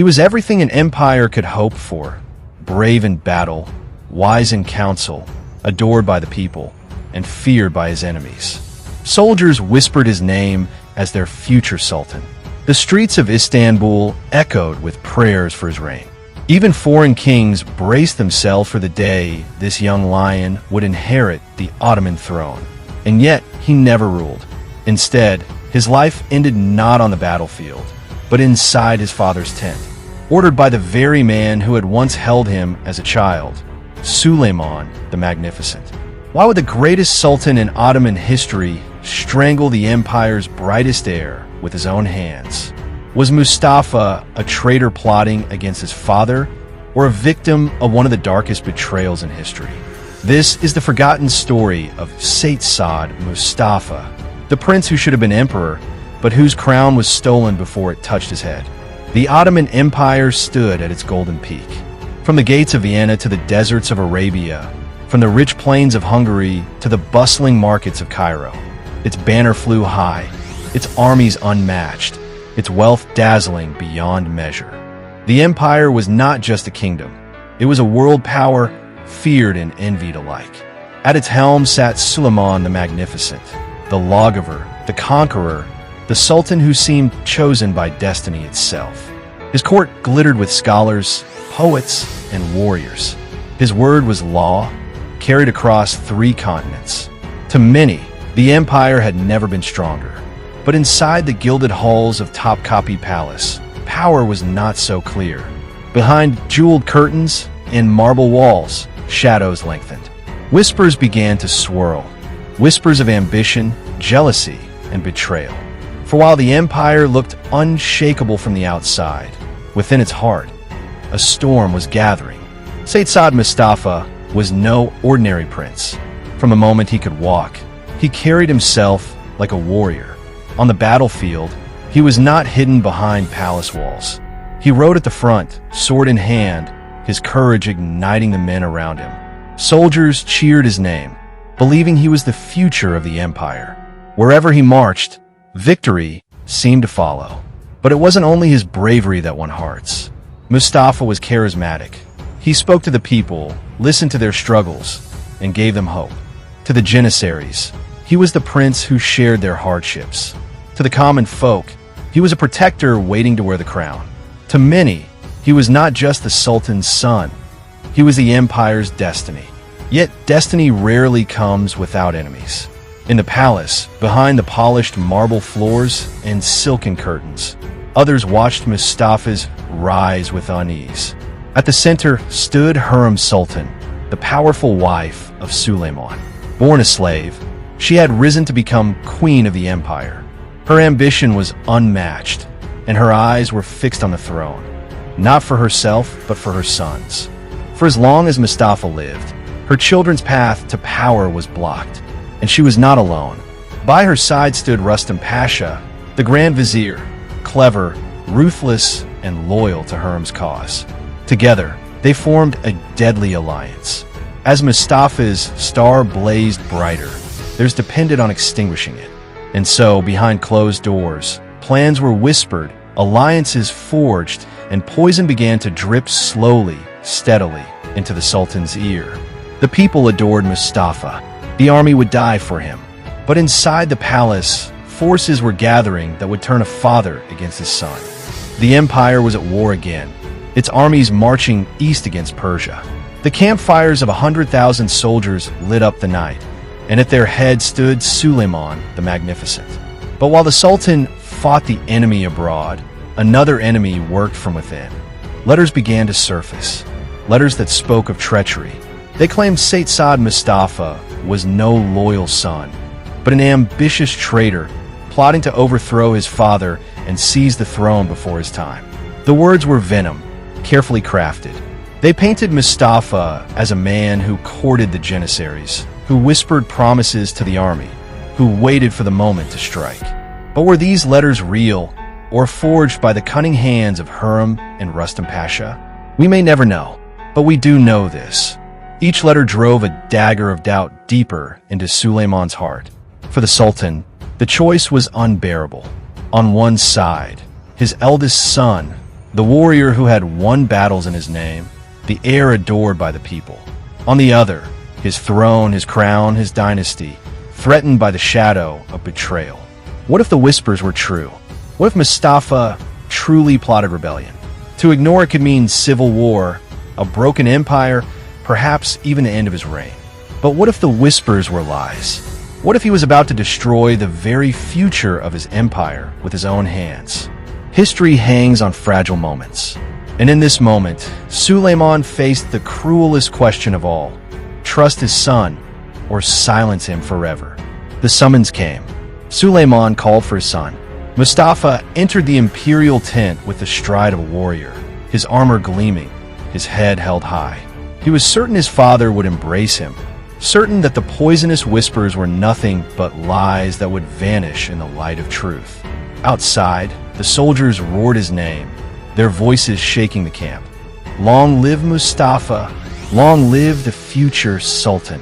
He was everything an empire could hope for: brave in battle, wise in council, adored by the people, and feared by his enemies. Soldiers whispered his name as their future sultan. The streets of Istanbul echoed with prayers for his reign. Even foreign kings braced themselves for the day this young lion would inherit the Ottoman throne. And yet, he never ruled. Instead, his life ended not on the battlefield, but inside his father's tent, ordered by the very man who had once held him as a child, Suleiman the Magnificent. Why would the greatest sultan in Ottoman history strangle the empire's brightest heir with his own hands? Was Mustafa a traitor plotting against his father, or a victim of one of the darkest betrayals in history? This is the forgotten story of Said Mustafa, the prince who should have been emperor, but whose crown was stolen before it touched his head. The Ottoman Empire stood at its golden peak. From the gates of Vienna to the deserts of Arabia, from the rich plains of Hungary to the bustling markets of Cairo, its banner flew high, its armies unmatched, its wealth dazzling beyond measure. The empire was not just a kingdom. It was a world power feared and envied alike. At its helm sat Suleiman the Magnificent, the lawgiver, the conqueror, the sultan who seemed chosen by destiny itself. His court glittered with scholars, poets, and warriors. His word was law, carried across 3 continents. To many, the empire had never been stronger. But inside the gilded halls of Topkapi Palace, power was not so clear. Behind jeweled curtains and marble walls, shadows lengthened. Whispers began to swirl, whispers of ambition, jealousy, and betrayal. For while the empire looked unshakable from the outside, within its heart, a storm was gathering. Said Mustafa was no ordinary prince. From the moment he could walk, he carried himself like a warrior. On the battlefield, he was not hidden behind palace walls. He rode at the front, sword in hand, his courage igniting the men around him. Soldiers cheered his name, believing he was the future of the empire. Wherever he marched, victory seemed to follow. But it wasn't only his bravery that won hearts. Mustafa was charismatic. He spoke to the people, listened to their struggles, and gave them hope. To the janissaries, he was the prince who shared their hardships. To the common folk, he was a protector waiting to wear the crown. To many, he was not just the sultan's son. He was the empire's destiny. Yet destiny rarely comes without enemies. In the palace, behind the polished marble floors and silken curtains, others watched Mustafa's rise with unease. At the center stood Hurrem Sultan, the powerful wife of Suleiman. Born a slave, she had risen to become queen of the empire. Her ambition was unmatched, and her eyes were fixed on the throne, not for herself, but for her sons. For as long as Mustafa lived, her children's path to power was blocked, and she was not alone. By her side stood Rustam Pasha, the Grand Vizier, clever, ruthless, and loyal to Hurrem's cause. Together, they formed a deadly alliance. As Mustafa's star blazed brighter, theirs depended on extinguishing it. And so, behind closed doors, plans were whispered, alliances forged, and poison began to drip slowly, steadily, into the Sultan's ear. The people adored Mustafa. The army would die for him. But inside the palace, forces were gathering that would turn a father against his son. The empire was at war again, its armies marching east against Persia. The campfires of 100,000 soldiers lit up the night, and at their head stood Suleiman the Magnificent. But while the Sultan fought the enemy abroad, another enemy worked from within. Letters began to surface, letters that spoke of treachery. They claimed Said Mustafa was no loyal son, but an ambitious traitor, plotting to overthrow his father and seize the throne before his time. The words were venom, carefully crafted. They painted Mustafa as a man who courted the janissaries, who whispered promises to the army, who waited for the moment to strike. But were these letters real, or forged by the cunning hands of Hurrem and Rustam Pasha? We may never know, but we do know this. Each letter drove a dagger of doubt deeper into Suleiman's heart. For the Sultan, the choice was unbearable. On one side, his eldest son, the warrior who had won battles in his name, the heir adored by the people. On the other, his throne, his crown, his dynasty, threatened by the shadow of betrayal. What if the whispers were true? What if Mustafa truly plotted rebellion? To ignore it could mean civil war, a broken empire, perhaps even the end of his reign. But what if the whispers were lies? What if he was about to destroy the very future of his empire with his own hands? History hangs on fragile moments. And in this moment, Suleiman faced the cruelest question of all: trust his son or silence him forever. The summons came. Suleiman called for his son. Mustafa entered the imperial tent with the stride of a warrior, his armor gleaming, his head held high. He was certain his father would embrace him, certain that the poisonous whispers were nothing but lies that would vanish in the light of truth. Outside, the soldiers roared his name, their voices shaking the camp. Long live Mustafa! Long live the future sultan!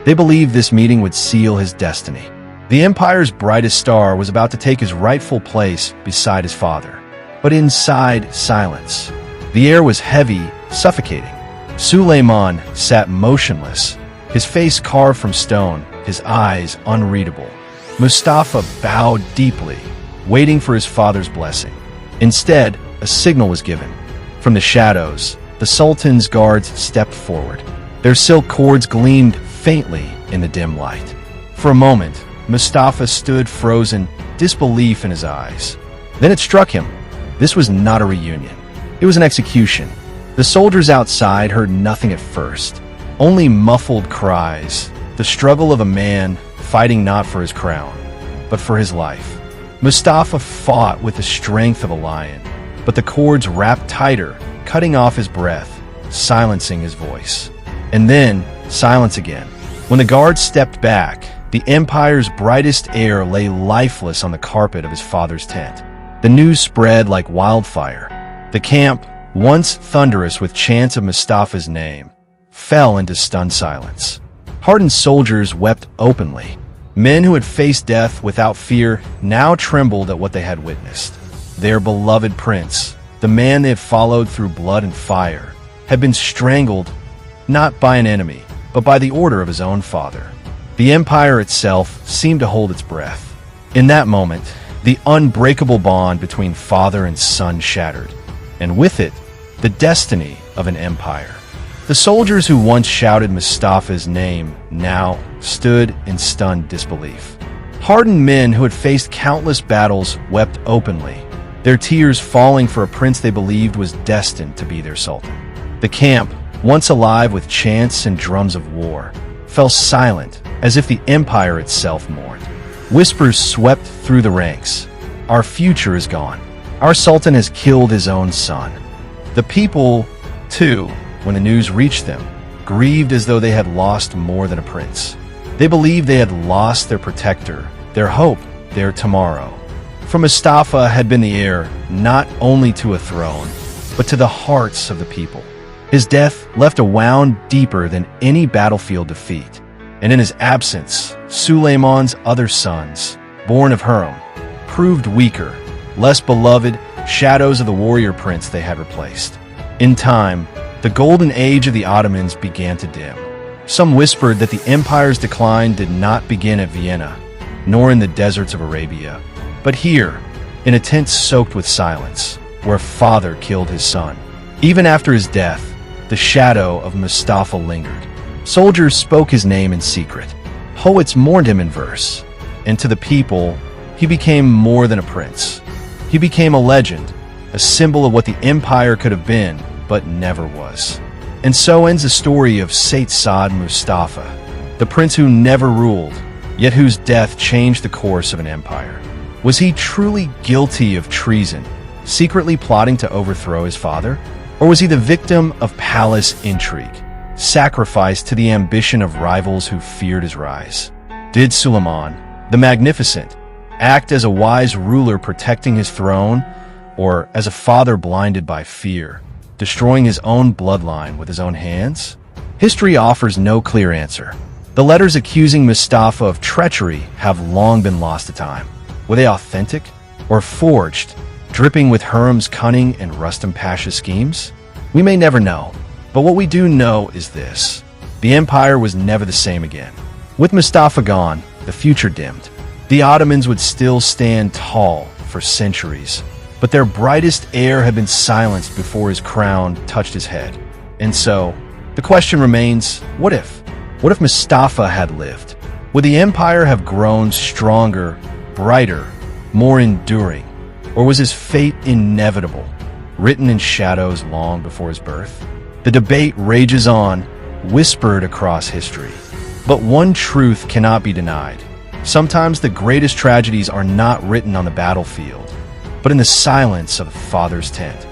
They believed this meeting would seal his destiny. The empire's brightest star was about to take his rightful place beside his father. But inside, silence. The air was heavy, suffocating. Suleiman sat motionless, his face carved from stone, his eyes unreadable. Mustafa bowed deeply, waiting for his father's blessing. Instead, a signal was given. From the shadows, the Sultan's guards stepped forward. Their silk cords gleamed faintly in the dim light. For a moment, Mustafa stood frozen, disbelief in his eyes. Then it struck him. This was not a reunion. It was an execution. The soldiers outside heard nothing at first, only muffled cries, the struggle of a man fighting not for his crown, but for his life. Mustafa fought with the strength of a lion, but the cords wrapped tighter, cutting off his breath, silencing his voice. And then, silence again. When the guards stepped back, the empire's brightest heir lay lifeless on the carpet of his father's tent. The news spread like wildfire. The camp, once thunderous with chants of Mustafa's name, fell into stunned silence. Hardened soldiers wept openly. Men who had faced death without fear now trembled at what they had witnessed. Their beloved prince, the man they had followed through blood and fire, had been strangled not by an enemy, but by the order of his own father. The empire itself seemed to hold its breath. In that moment, the unbreakable bond between father and son shattered, and with it, the destiny of an empire. The soldiers who once shouted Mustafa's name now stood in stunned disbelief. Hardened men who had faced countless battles wept openly, their tears falling for a prince they believed was destined to be their sultan. The camp, once alive with chants and drums of war, fell silent as if the empire itself mourned. Whispers swept through the ranks. Our future is gone. Our sultan has killed his own son. The people, too, when the news reached them, grieved as though they had lost more than a prince. They believed they had lost their protector, their hope, their tomorrow. For Mustafa had been the heir not only to a throne, but to the hearts of the people. His death left a wound deeper than any battlefield defeat. And in his absence, Suleiman's other sons, born of Hurrem, proved weaker, less beloved, shadows of the warrior prince they had replaced. In time, the golden age of the Ottomans began to dim. Some whispered that the empire's decline did not begin at Vienna, nor in the deserts of Arabia, but here, in a tent soaked with silence, where a father killed his son. Even after his death, the shadow of Mustafa lingered. Soldiers spoke his name in secret. Poets mourned him in verse. And to the people, he became more than a prince. He became a legend, a symbol of what the empire could have been, but never was. And so ends the story of Said Saad Mustafa, the prince who never ruled, yet whose death changed the course of an empire. Was he truly guilty of treason, secretly plotting to overthrow his father? Or was he the victim of palace intrigue, sacrificed to the ambition of rivals who feared his rise? Did Suleiman, the Magnificent, act as a wise ruler protecting his throne, or as a father blinded by fear, destroying his own bloodline with his own hands? History offers no clear answer. The letters accusing Mustafa of treachery have long been lost to time. Were they authentic or forged? dripping with Hurrem's cunning and Rustam Pasha's schemes? We may never know, but what we do know is this. The empire was never the same again. With Mustafa gone, the future dimmed. The Ottomans would still stand tall for centuries, but their brightest heir had been silenced before his crown touched his head. And so, the question remains, what if? What if Mustafa had lived? Would the empire have grown stronger, brighter, more enduring? Or was his fate inevitable, written in shadows long before his birth? The debate rages on, whispered across history. But one truth cannot be denied. Sometimes the greatest tragedies are not written on the battlefield, but in the silence of the father's tent.